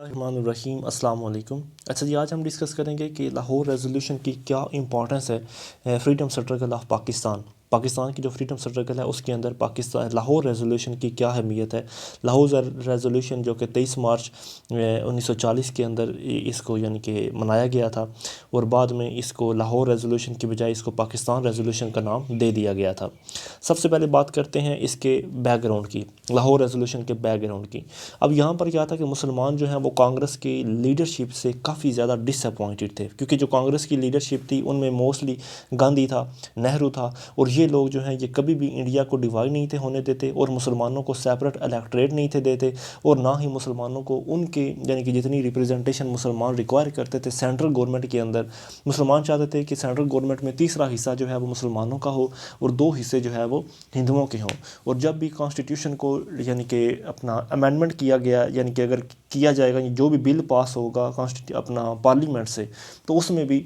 الرحمن الرحیم، السلام علیکم۔ اچھا جی، آج ہم ڈسکس کریں گے کہ لاہور ریزولوشن کی کیا امپورٹنس ہے فریڈم اسٹرگل آف پاکستان کی جو فریڈم اسٹرگل ہے اس کے اندر لاہور ریزولوشن کی کیا اہمیت ہے۔ لاہور ریزولوشن جو کہ 23 مارچ 1940 کے اندر اس کو یعنی کہ منایا گیا تھا، اور بعد میں اس کو لاہور ریزولوشن کی بجائے اس کو پاکستان ریزولوشن کا نام دے دیا گیا تھا۔ سب سے پہلے بات کرتے ہیں اس کے بیک گراؤنڈ کی، لاہور ریزولوشن کے بیک گراؤنڈ کی۔ اب یہاں پر کیا تھا کہ مسلمان جو ہیں وہ کانگریس کی لیڈرشپ سے کافی زیادہ ڈس اپوائنٹڈ تھے، کیونکہ جو کانگریس کی لیڈرشپ تھی ان میں موسٹلی گاندھی تھا، نہرو تھا، اور یہ لوگ جو ہیں یہ کبھی بھی انڈیا کو ڈیوائڈ نہیں تھے ہونے دیتے، اور مسلمانوں کو سیپریٹ الیکٹریٹ نہیں تھے دیتے، اور نہ ہی مسلمانوں کو ان کے یعنی کہ جتنی ریپریزنٹیشن مسلمان ریکوائر کرتے تھے سینٹرل گورنمنٹ کے اندر، مسلمان چاہتے تھے کہ سینٹرل گورنمنٹ میں تیسرا حصہ جو ہے وہ مسلمانوں کا ہو اور 2 حصے جو ہے وہ ہندوؤں کے ہوں۔ اور جب بھی کانسٹیٹیوشن کو یعنی کہ اپنا امینڈمنٹ کیا گیا، یعنی کہ اگر کیا جائے گا جو بھی بل پاس ہوگا اپنا پارلیمنٹ سے، تو اس میں بھی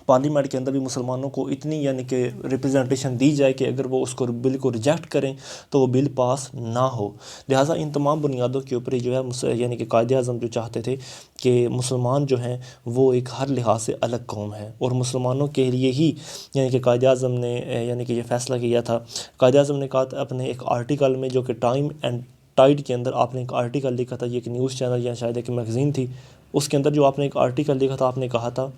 پارلیمنٹ کے اندر بھی مسلمانوں کو اتنی یعنی کہ ریپریزنٹیشن دی جائے کہ اگر وہ اس کو بل کو ریجیکٹ کریں تو وہ بل پاس نہ ہو۔ لہٰذا ان تمام بنیادوں کے اوپر جو ہے یعنی کہ قائد اعظم جو چاہتے تھے کہ مسلمان جو ہیں وہ ایک ہر لحاظ سے الگ قوم ہے، اور مسلمانوں کے لیے ہی یعنی کہ قائد اعظم نے یعنی کہ یہ فیصلہ کیا تھا۔ قائد اعظم نے کہا تھا اپنے ایک آرٹیکل میں، جو کہ ٹائم اینڈ ٹائڈ کے اندر آپ نے ایک آرٹیکل لکھا تھا، یہ ایک نیوز چینل یا شاید ایک میگزین تھی، اس کے اندر جو آپ نے ایک آرٹیکل لکھا تھا، آپ نے کہا تھا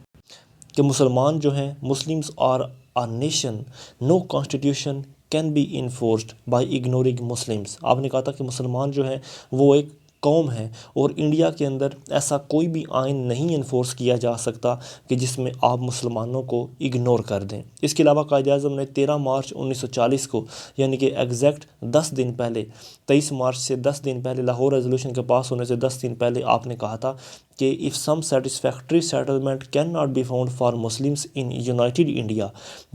کہ مسلمان جو ہیں Muslims are a nation, no constitution can be enforced by ignoring Muslims. آپ نے کہا تھا کہ مسلمان جو ہیں وہ ایک قوم ہے، اور انڈیا کے اندر ایسا کوئی بھی آئین نہیں انفورس کیا جا سکتا کہ جس میں آپ مسلمانوں کو اگنور کر دیں۔ اس کے علاوہ قائد اعظم نے 13 مارچ 1940 کو یعنی کہ ایگزیکٹ 10 دن پہلے، 23 مارچ سے 10 دن پہلے، لاہور ریزولوشن کے پاس ہونے سے 10 دن پہلے آپ نے کہا تھا کہ if some satisfactory settlement cannot be found for Muslims in United India,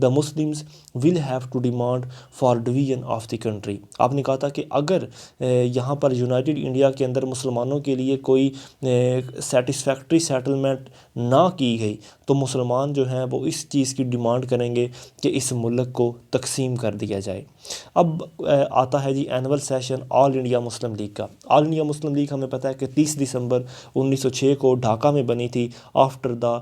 the Muslims will have to demand for division of the country۔ آپ نے کہا تھا کہ اگر یہاں پر یونائٹڈ انڈیا کے اندر مسلمانوں کے لیے کوئی سیٹسفیکٹری سیٹلمنٹ نہ کی گئی تو مسلمان جو ہیں وہ اس چیز کی ڈیمانڈ کریں گے کہ اس ملک کو تقسیم کر دیا جائے۔ اب آتا ہے جی annual session all India Muslim League کا۔ آل انڈیا مسلم لیگ ہمیں پتہ ہے کہ 30 دسمبر 1906 کو ڈھاکہ میں بنی تھی after the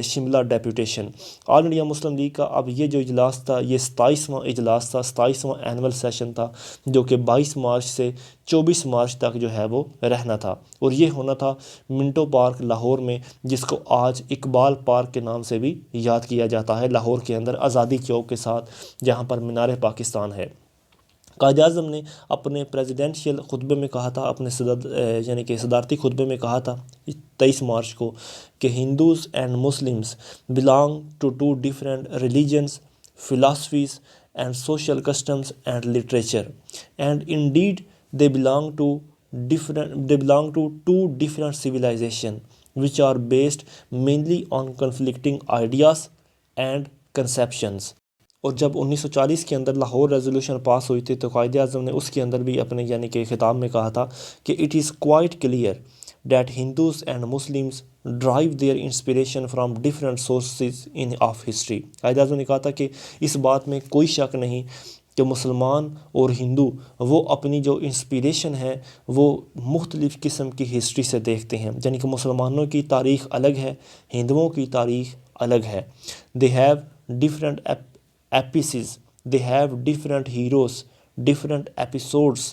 Shimla deputation. All India Muslim League کا اب یہ جو اجلاس تھا یہ 27واں اجلاس تھا، 27واں اینول سیشن تھا، جو کہ 22 مارچ سے 24 مارچ تک جو ہے وہ رہنا تھا، اور یہ ہونا تھا منٹو پارک لاہور میں، جس کو آج اقبال پارک کے نام سے بھی یاد کیا جاتا ہے، لاہور کے اندر آزادی چوک کے ساتھ جہاں پر مینار پاکستان ہے۔ قائد اعظم نے اپنے پریزیڈنشیل خطبے میں کہا تھا، اپنے یعنی کہ صدارتی خطبے میں کہا تھا 23 مارچ کو کہ Hindus and Muslims belong to 2 different religions, philosophies and social customs and literature, and indeed they belong to 2 different civilization which are based mainly on conflicting ideas and conceptions۔ اور جب 1940 کے اندر لاہور ریزولوشن پاس ہوئی تھی تو قائد اعظم نے اس کے اندر بھی اپنے یعنی کہ خطاب میں کہا تھا کہ it is quite clear that Hindus and Muslims derive their inspiration from different sources of history۔ Quaid Azam نے کہا تھا کہ اس بات میں کوئی شک نہیں کہ مسلمان اور ہندو وہ اپنی جو انسپیریشن ہے وہ مختلف قسم کی ہسٹری سے دیکھتے ہیں، یعنی کہ مسلمانوں کی تاریخ الگ ہے، ہندوؤں کی تاریخ الگ ہے۔ they have different epics، they have different heroes، different episodes،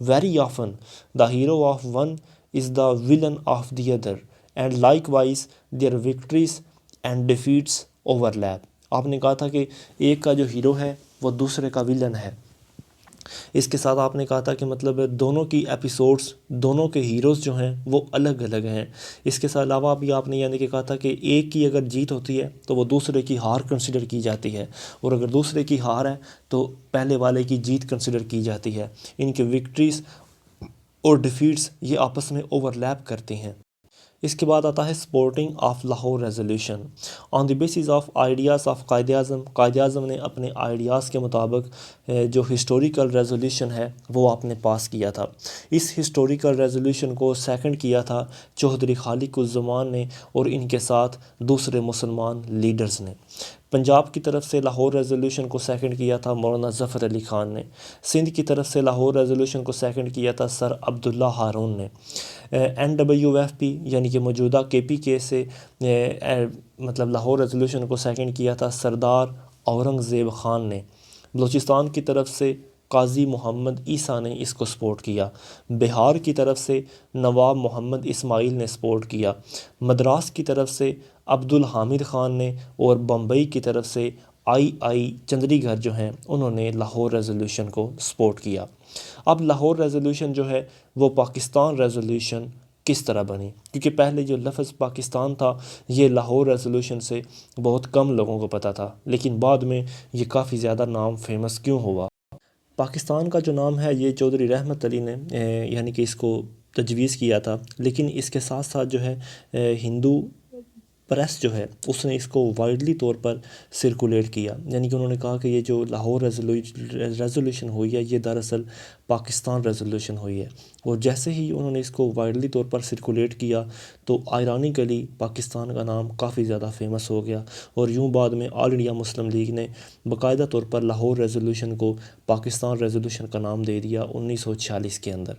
very often the hero of one is the villain of the other and likewise their victories and defeats overlap۔ آپ نے کہا تھا کہ ایک کا جو ہیرو ہے وہ دوسرے کا ویلن ہے۔ اس کے ساتھ آپ نے کہا تھا کہ مطلب دونوں کی ایپیسوڈز، دونوں کے ہیروز جو ہیں وہ الگ الگ ہیں۔ اس کے علاوہ بھی آپ نے یعنی کہ کہا تھا کہ ایک کی اگر جیت ہوتی ہے تو وہ دوسرے کی ہار کنسیڈر کی جاتی ہے، اور اگر دوسرے کی ہار ہے تو پہلے والے کی جیت کنسیڈر کی جاتی ہے۔ ان کے وکٹریز اور ڈیفیٹس یہ آپس میں اوورلیپ کرتی ہیں۔ اس کے بعد آتا ہے supporting of Lahore resolution on the bases of ideas of Quaid Azam. Quaid Azam نے اپنے آئیڈیاز کے مطابق جو ہسٹوریکل ریزولوشن ہے وہ آپ نے پاس کیا تھا۔ اس ہسٹوریکل ریزولوشن کو سیکنڈ کیا تھا چوہدری خالق الزمان نے اور ان کے ساتھ دوسرے مسلمان لیڈرز نے۔ پنجاب کی طرف سے لاہور ریزولوشن کو سیکنڈ کیا تھا مولانا ظفر علی خان نے، سندھ کی طرف سے لاہور ریزولوشن کو سیکنڈ کیا تھا سر عبداللہ ہارون نے، NWFP یعنی کہ موجودہ KPK سے مطلب لاہور ریزولوشن کو سیکنڈ کیا تھا سردار اورنگزیب خان نے، بلوچستان کی طرف سے قاضی محمد عیسیٰ نے اس کو سپورٹ کیا، بہار کی طرف سے نواب محمد اسماعیل نے سپورٹ کیا، مدراس کی طرف سے عبد الحامد خان نے، اور بمبئی کی طرف سے I چندری گھر جو ہیں انہوں نے لاہور ریزولوشن کو سپورٹ کیا۔ اب لاہور ریزولوشن جو ہے وہ پاکستان ریزولوشن کس طرح بنی، کیونکہ پہلے جو لفظ پاکستان تھا یہ لاہور ریزولوشن سے بہت کم لوگوں کو پتہ تھا، لیکن بعد میں یہ کافی زیادہ نام فیمس کیوں ہوا۔ پاکستان کا جو نام ہے یہ چودھری رحمت علی نے یعنی کہ اس کو تجویز کیا تھا، لیکن اس کے ساتھ ساتھ جو ہے ہندو پریس جو ہے اس نے اس کو وائڈلی طور پر سرکولیٹ کیا، یعنی کہ انہوں نے کہا کہ یہ جو لاہور ریزولوشن ہوئی ہے یہ دراصل پاکستان ریزولوشن ہوئی ہے، اور جیسے ہی انہوں نے اس کو وائڈلی طور پر سرکولیٹ کیا تو آئرانیکلی پاکستان کا نام کافی زیادہ فیمس ہو گیا، اور یوں بعد میں آل انڈیا مسلم لیگ نے باقاعدہ طور پر لاہور ریزولوشن کو پاکستان ریزولوشن کا نام دے دیا 1946 کے اندر۔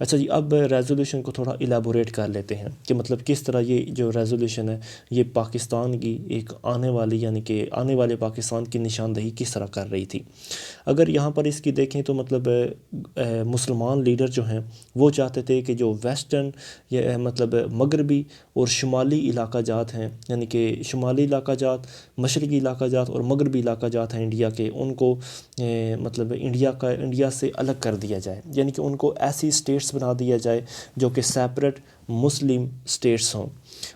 اچھا جی، اب ریزولوشن کو تھوڑا ایلیبوریٹ کر لیتے ہیں کہ مطلب کس طرح یہ جو ریزولوشن ہے یہ پاکستان کی ایک آنے والی یعنی کہ آنے والے پاکستان کی نشاندہی کس طرح کر رہی تھی۔ اگر یہاں پر اس کی دیکھیں تو مطلب مسلمان لیڈر جو ہیں وہ چاہتے تھے کہ جو ویسٹرن یا مطلب مغربی اور شمالی علاقہ جات ہیں، یعنی کہ شمالی علاقہ جات، مشرقی علاقہ جات اور مغربی علاقہ جات ہیں انڈیا کے، ان کو مطلب انڈیا سے الگ کر دیا جائے، یعنی کہ ان کو ایسی اسٹیٹس بنا دیا جائے جو کہ سیپریٹ مسلم اسٹیٹس ہوں،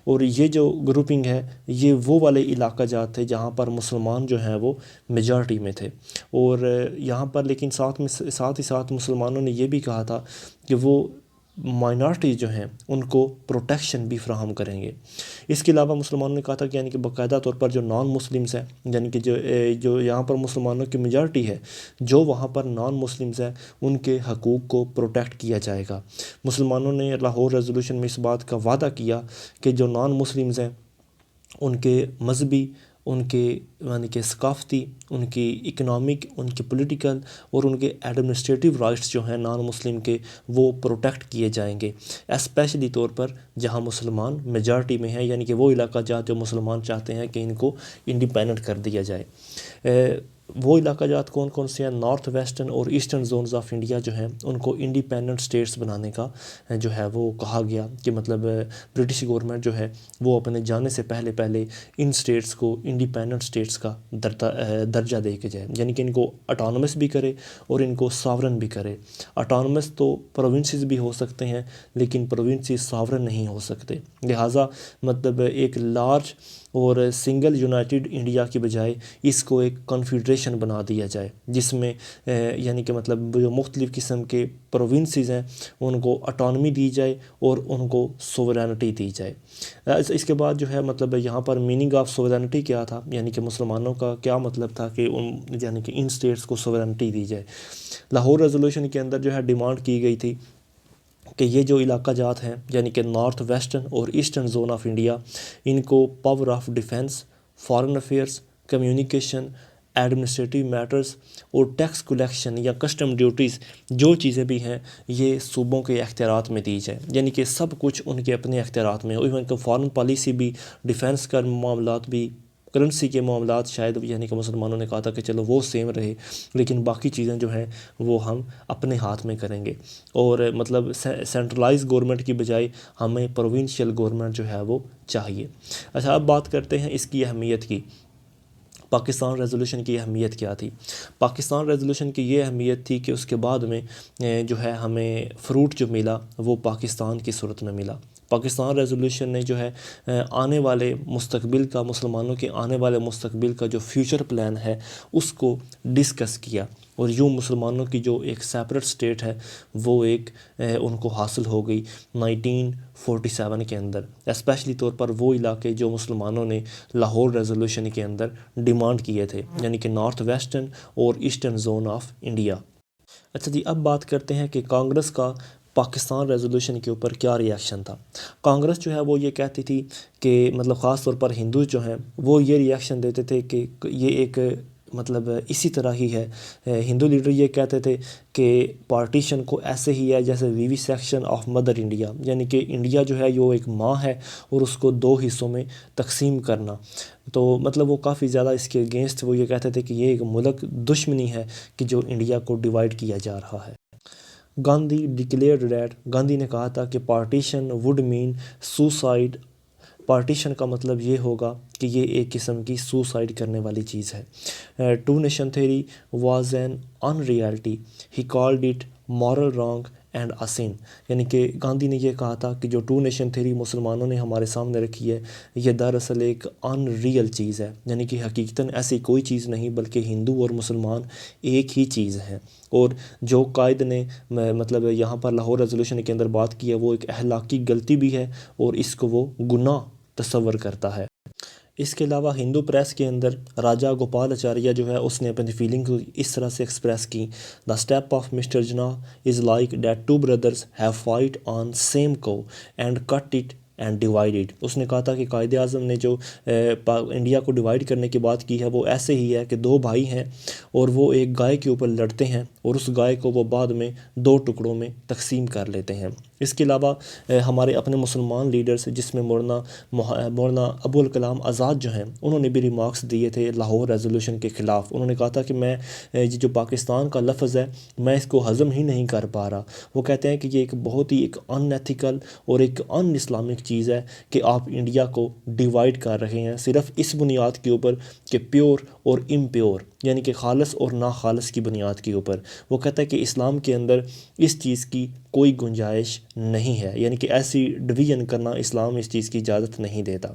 اور یہ جو گروپنگ ہے یہ وہ والے علاقہ جات تھے جہاں پر مسلمان جو ہیں وہ میجارٹی میں تھے، اور یہاں پر لیکن ساتھ ہی ساتھ مسلمانوں نے یہ بھی کہا تھا کہ وہ مائنارٹی جو ہیں ان کو پروٹیکشن بھی فراہم کریں گے۔ اس کے علاوہ مسلمانوں نے کہا تھا کہ یعنی کہ باقاعدہ طور پر جو نان مسلمز ہیں، یعنی کہ جو یہاں پر مسلمانوں کی میجارٹی ہے، جو وہاں پر نان مسلمز ہیں ان کے حقوق کو پروٹیکٹ کیا جائے گا۔ مسلمانوں نے لاہور ریزولوشن میں اس بات کا وعدہ کیا کہ جو نان مسلمز ہیں ان کے مذہبی، ان کے یعنی کہ ثقافتی، ان کی اکنامک، ان کی پولیٹیکل اور ان کے ایڈمنسٹریٹو رائٹس جو ہیں نان مسلم کے وہ پروٹیکٹ کیے جائیں گے، اسپیشلی طور پر جہاں مسلمان میجارٹی میں ہیں، یعنی کہ وہ علاقہ جات جو مسلمان چاہتے ہیں کہ ان کو انڈیپینڈنٹ کر دیا جائے۔ وہ علاقہ جات کون کون سے ہیں؟ نارتھ ویسٹرن اور ایسٹرن زونز آف انڈیا جو ہیں ان کو انڈیپینڈنٹ اسٹیٹس بنانے کا جو ہے وہ کہا گیا، کہ مطلب برٹش گورنمنٹ جو ہے وہ اپنے جانے سے پہلے ان اسٹیٹس کو انڈیپینڈنٹ اسٹیٹس کا درجہ دے کے جائے، یعنی کہ ان کو اٹانومس بھی کرے اور ان کو ساورن بھی کرے۔ اٹانومس تو پروونسز بھی ہو سکتے ہیں لیکن پروونسز ساورن نہیں ہو سکتے، لہٰذا مطلب ایک لارج اور سنگل یونائٹڈ انڈیا کی بجائے اس کو ایک کنفیڈریشن بنا دیا جائے، جس میں یعنی کہ مطلب جو مختلف قسم کے پروونسز ہیں ان کو اٹانومی دی جائے اور ان کو سوورینٹی دی جائے۔ اس کے بعد جو ہے مطلب یہاں پر میننگ آف سوورینٹی کیا تھا، یعنی کہ مسلمانوں کا کیا مطلب تھا کہ یعنی کہ ان اسٹیٹس کو سوورینٹی دی جائے۔ لاہور ریزولوشن کے اندر جو ہے ڈیمانڈ کی گئی تھی کہ یہ جو علاقہ جات ہیں یعنی کہ نارتھ ویسٹرن اور ایسٹرن زون آف انڈیا، ان کو power of defence, foreign affairs, communication, administrative matters اور ٹیکس کلیکشن یا کسٹم ڈیوٹیز جو چیزیں بھی ہیں یہ صوبوں کے اختیارات میں دی جائے، یعنی کہ سب کچھ ان کے اپنے اختیارات میں ہو، ایون کہ فارن پالیسی بھی، ڈیفنس کا معاملات بھی، کرنسی کے معاملات شاید یعنی کہ مسلمانوں نے کہا تھا کہ چلو وہ سیم رہے لیکن باقی چیزیں جو ہیں وہ ہم اپنے ہاتھ میں کریں گے، اور مطلب سینٹرلائز گورنمنٹ کی بجائے ہمیں پروونشل گورنمنٹ جو ہے وہ چاہیے۔ اچھا، اب بات کرتے ہیں اس کی اہمیت کی۔ پاکستان ریزولوشن کی اہمیت کیا تھی؟ پاکستان ریزولوشن کی یہ اہمیت تھی کہ اس کے بعد میں جو ہے ہمیں فروٹ جو ملا وہ پاکستان کی صورت میں ملا۔ پاکستان ریزولوشن نے جو ہے آنے والے مستقبل کا، مسلمانوں کے آنے والے مستقبل کا جو فیوچر پلان ہے اس کو ڈسکس کیا، اور یوں مسلمانوں کی جو ایک سیپریٹ اسٹیٹ ہے وہ ایک ان کو حاصل ہو گئی 1947 کے اندر، اسپیشلی طور پر وہ علاقے جو مسلمانوں نے لاہور ریزولوشن کے اندر ڈیمانڈ کیے تھے، یعنی کہ نارتھ ویسٹرن اور ایسٹرن زون آف انڈیا۔ اچھا جی، اب بات کرتے ہیں کہ کانگریس کا پاکستان ریزولوشن کے اوپر کیا ریاکشن تھا. کانگریس جو ہے وہ یہ کہتی تھی کہ مطلب خاص طور پر ہندو جو ہیں وہ یہ ریاکشن دیتے تھے کہ یہ ایک مطلب اسی طرح ہی ہے. ہندو لیڈر یہ کہتے تھے کہ پارٹیشن کو ایسے ہی ہے جیسے وی سیکشن آف مدر انڈیا، یعنی کہ انڈیا جو ہے وہ ایک ماں ہے اور اس کو دو حصوں میں تقسیم کرنا. تو مطلب وہ کافی زیادہ اس کے اگینسٹ وہ یہ کہتے تھے کہ یہ ایک ملک دشمنی ہے کہ جو انڈیا کو ڈیوائیڈ کیا جا رہا ہے. گاندھی ڈکلیئرڈ دیٹ، گاندھی نے کہا تھا کہ partition would mean suicide, partition کا مطلب یہ ہوگا کہ یہ ایک قسم کی سوسائڈ کرنے والی چیز ہے. Two nation theory was an in reality, he called it moral wrong and insane. یعنی کہ گاندھی نے یہ کہا تھا کہ جو ٹو نیشن تھیوری مسلمانوں نے ہمارے سامنے رکھی ہے یہ دراصل ایک ان ریئل چیز ہے، یعنی کہ حقیقتاً ایسی کوئی چیز نہیں بلکہ ہندو اور مسلمان ایک ہی چیز ہیں. اور جو قائد نے مطلب یہاں پر لاہور ریزولوشن کے اندر بات کی ہے وہ ایک اخلاقی غلطی بھی ہے اور اس کو وہ گناہ تصور کرتا ہے. اس کے علاوہ ہندو پریس کے اندر راجا گوپال اچاریہ جو ہے اس نے اپنی فیلنگ کو اس طرح سے ایکسپریس کی. The step of mister Jinnah is like that two brothers have fight on same cow and cut it and divided. اس نے کہا تھا کہ قائد اعظم نے جو انڈیا کو ڈیوائڈ کرنے کی بات کی ہے وہ ایسے ہی ہے کہ دو بھائی ہیں اور وہ ایک گائے کے اوپر لڑتے ہیں اور اس گائے کو وہ بعد میں دو ٹکڑوں میں تقسیم کر لیتے ہیں. اس کے علاوہ ہمارے اپنے مسلمان لیڈرز جس میں مولانا ابو الکلام آزاد جو ہیں انہوں نے بھی ریمارکس دیے تھے لاہور ریزولوشن کے خلاف. انہوں نے کہا تھا کہ میں جو پاکستان کا لفظ ہے میں اس کو ہضم ہی نہیں کر پا رہا. وہ کہتے ہیں کہ یہ ایک بہت ہی ایک ان ایتھیکل اور ایک ان اسلامک چیز ہے کہ آپ انڈیا کو ڈیوائیڈ کر رہے ہیں صرف اس بنیاد کے اوپر کہ پیور اور امپیور، یعنی کہ خالص اور ناخالص کی بنیاد کے اوپر. وہ کہتا ہے کہ اسلام کے اندر اس چیز کی کوئی گنجائش نہیں ہے، یعنی کہ ایسی ڈویژن کرنا اسلام اس چیز کی اجازت نہیں دیتا.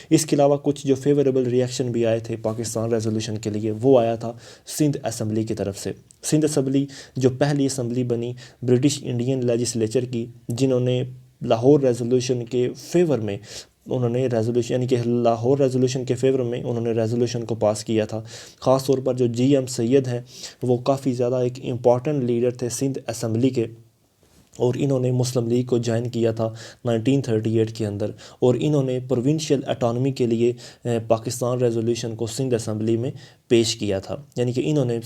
اس کے علاوہ کچھ جو فیوریبل ریئیکشن بھی آئے تھے پاکستان ریزولوشن کے لیے وہ آیا تھا سندھ اسمبلی کی طرف سے. سندھ اسمبلی جو پہلی اسمبلی بنی برٹش انڈین لیجسلیچر کی، جنہوں نے لاہور ریزولوشن کے فیور میں انہوں نے ریزولوشن یعنی کہ لاہور ریزولوشن کے فیور میں انہوں نے ریزولوشن کو پاس کیا تھا. خاص طور پر جو جی ایم سید ہیں وہ کافی زیادہ ایک امپورٹنٹ لیڈر تھے سندھ اسمبلی کے، اور انہوں نے مسلم لیگ کو جوائن کیا تھا 1938 کے اندر، اور انہوں نے پروونشل اٹانومی کے لیے پاکستان ریزولوشن کو سندھ اسمبلی میں پیش کیا تھا. یعنی کہ انہوں نے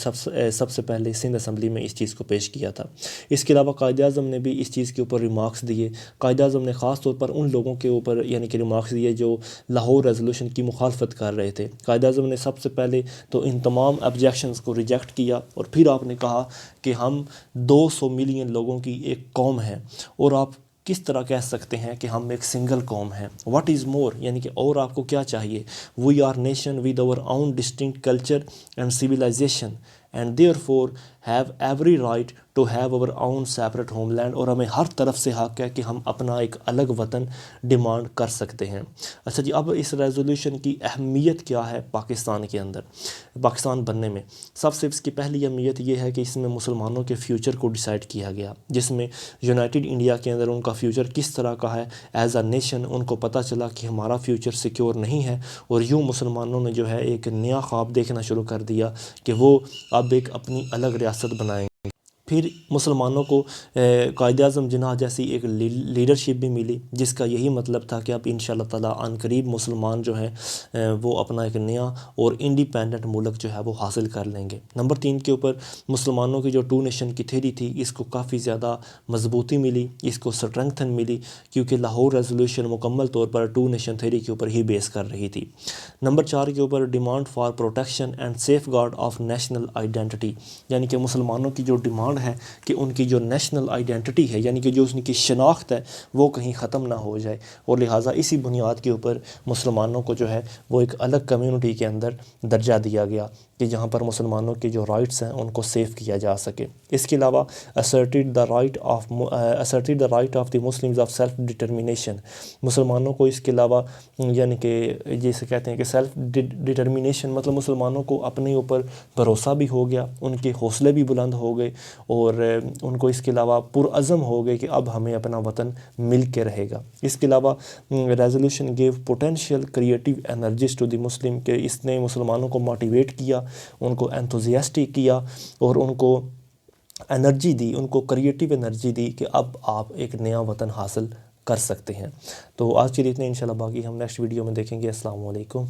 سب سے پہلے سندھ اسمبلی میں اس چیز کو پیش کیا تھا. اس کے علاوہ قائد اعظم نے بھی اس چیز کے اوپر ریمارکس دیے. قائد اعظم نے خاص طور پر ان لوگوں کے اوپر یعنی کہ ریمارکس دیے جو لاہور ریزولوشن کی مخالفت کر رہے تھے. قائد اعظم نے سب سے پہلے تو ان تمام آبجیکشنز کو ریجیکٹ کیا اور پھر آپ نے کہا کہ ہم 200 ملین لوگوں کی ایک قوم ہے اور آپ کس طرح کہہ سکتے ہیں کہ ہم ایک سنگل قوم ہیں. واٹ از مور، یعنی کہ اور آپ کو کیا چاہیے. We are nation with our own distinct culture and civilisation and therefore have every right to have our own separate homeland. اور ہمیں ہر طرف سے حق ہے کہ ہم اپنا ایک الگ وطن ڈیمانڈ کر سکتے ہیں. اچھا جی، اب اس ریزولوشن کی اہمیت کیا ہے پاکستان کے اندر، پاکستان بننے میں. سب سے اس کی پہلی اہمیت یہ ہے کہ اس میں مسلمانوں کے فیوچر کو ڈیسائیڈ کیا گیا، جس میں یونائٹڈ انڈیا کے اندر ان کا فیوچر کس طرح کا ہے. ایز اے نیشن ان کو پتہ چلا کہ ہمارا فیوچر سیکیور نہیں ہے، اور یوں مسلمانوں نے جو ہے ایک نیا خواب دیکھنا شروع کر دیا کہ وہ اب ایک اپنی الگ ریاست بنائیں. پھر مسلمانوں کو قائد اعظم جناح جیسی ایک لیڈرشپ بھی ملی جس کا یہی مطلب تھا کہ اب انشاءاللہ تعالیٰ عن قریب مسلمان جو ہیں وہ اپنا ایک نیا اور انڈیپینڈنٹ ملک جو ہے وہ حاصل کر لیں گے. نمبر 3 کے اوپر مسلمانوں کی جو ٹو نیشن کی تھیوری تھی اس کو کافی زیادہ مضبوطی ملی، اس کو سٹرنگتھن ملی، کیونکہ لاہور ریزولوشن مکمل طور پر ٹو نیشن تھیوری کے اوپر ہی بیس کر رہی تھی. نمبر 4 کے اوپر demand for protection and safeguard of national identity, یعنی کہ مسلمانوں کی جو ڈیمانڈ ہے کہ ان کی جو نیشنل آئیڈینٹی ہے یعنی کہ جو ان کی شناخت ہے وہ کہیں ختم نہ ہو جائے، اور لہٰذا اسی بنیاد کے اوپر مسلمانوں کو جو ہے وہ ایک الگ کمیونٹی کے اندر درجہ دیا گیا کہ جہاں پر مسلمانوں کے جو رائٹس ہیں ان کو سیف کیا جا سکے. اس کے علاوہ asserted the right of the Muslims of self determination، مسلمانوں کو اس کے علاوہ یعنی کہ جسے کہتے ہیں کہ سیلف ڈٹرمینیشن مطلب مسلمانوں کو اپنے اوپر بھروسہ بھی ہو گیا، ان کے حوصلے بھی بلند ہو گئے، اور ان کو اس کے علاوہ پرعزم ہو گئے کہ اب ہمیں اپنا وطن مل کے رہے گا. اس کے علاوہ resolution gave potential creative energies to the Muslim, کہ اس نے مسلمانوں کو موٹیویٹ کیا، ان کو انتھوزیاسٹک کیا، اور ان کو انرجی دی، ان کو کریٹیو انرجی دی کہ اب آپ ایک نیا وطن حاصل کر سکتے ہیں۔ تو آج کے لیے اتنے، انشاءاللہ باقی ہم نیکسٹ ویڈیو میں دیکھیں گے۔ السلام علیکم۔